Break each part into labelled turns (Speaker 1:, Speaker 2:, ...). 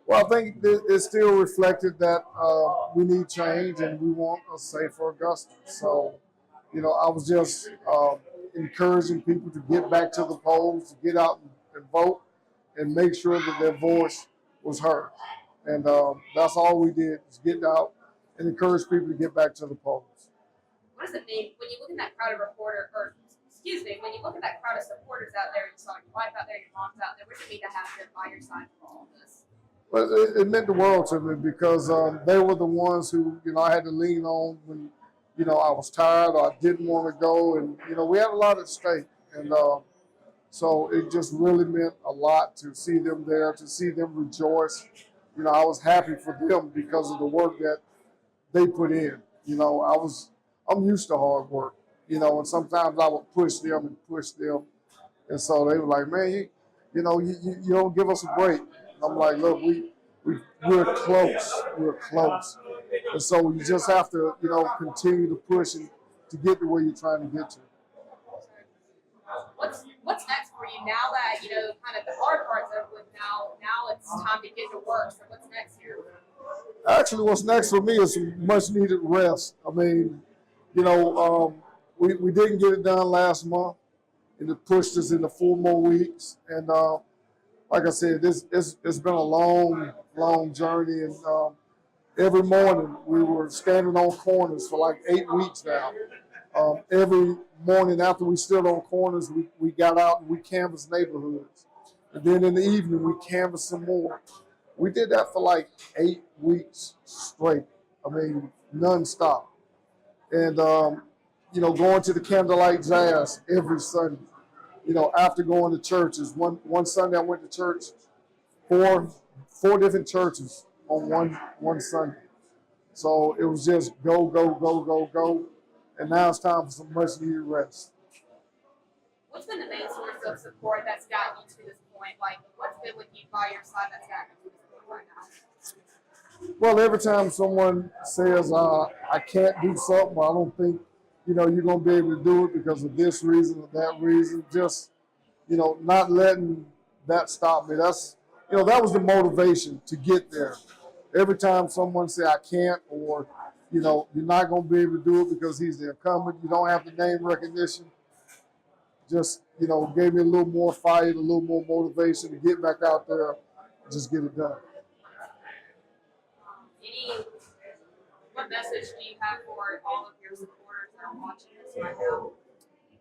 Speaker 1: Well, I think it still reflected that we need change and we want a safer Augusta. So, I was just encouraging people to get back to the polls, to get out and vote, and make sure that their voice was heard. And that's all we did, is get out and encourage people to get back to the polls.
Speaker 2: What does it mean when you look at that crowd of reporter, or excuse me, when you look at that crowd of supporters out there, you saw your wife out there, your mom's out there, what does it mean to have them by your side for all of this?
Speaker 1: But it meant the world to me because they were the ones who, I had to lean on when, I was tired or I didn't want to go. And, we had a lot at stake. And so it just really meant a lot to see them there, to see them rejoice. I was happy for them because of the work that they put in. I'm used to hard work, and sometimes I would push them and push them. And so they were like, man, you don't give us a break. I'm like, look, we're close. We're close. And so you just have to, continue to push and to get to where you're trying to get to.
Speaker 2: What's next for you now that, kind of the hard part's over with now it's time to get to work. So what's next here?
Speaker 1: Actually, what's next for me is some much needed rest. I mean, we didn't get it done last month, and it pushed us into 4 more weeks. And like I said, it's been a long journey. And every morning we were standing on corners for like 8 weeks now. Every morning after we stood on corners, we got out and we canvassed neighborhoods. And then in the evening, we canvassed some more. We did that for like 8 weeks straight. I mean, nonstop. And, going to the candlelight jazz every Sunday. After going to churches. One Sunday I went to church, four different churches on one Sunday. So it was just go, go, go, go, go. And now it's time for some much needed rest.
Speaker 2: What's been the main source of support that's gotten you to this point? Like, what's been with you by your side that's gotten you to this point right now?
Speaker 1: Well, every time someone says, I can't do something, or I don't think, you're going to be able to do it because of this reason or that reason, just, not letting that stop me. That's, that was the motivation to get there. Every time someone say I can't, or, you're not going to be able to do it because he's the incumbent, you don't have the name recognition, just, gave me a little more fight, a little more motivation to get back out there and just get it done.
Speaker 2: What message do you have for all of your supporters that are watching this right now?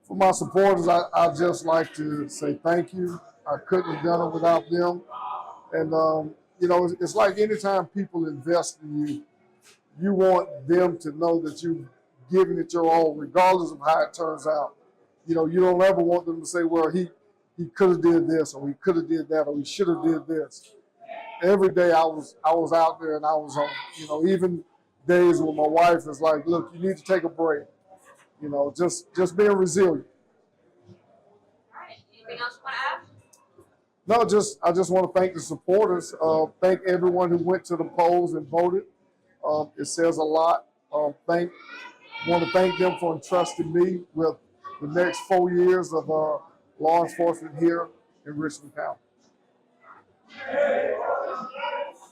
Speaker 1: For my supporters, I just like to say thank you. I couldn't have done it without them. And, it's like anytime people invest in you, you want them to know that you've given it your all, regardless of how it turns out. You don't ever want them to say, well, he could have did this, or he could have did that, or he should have did this. Every day I was out there and I was on, even days when my wife is like, look, you need to take a break. Just being resilient.
Speaker 2: All right. Anything else you want to add?
Speaker 1: No, I just want to thank the supporters. Thank everyone who went to the polls and voted. It says a lot. Want to thank them for entrusting me with the next 4 years of law enforcement here in Richmond County.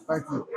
Speaker 1: Thank you.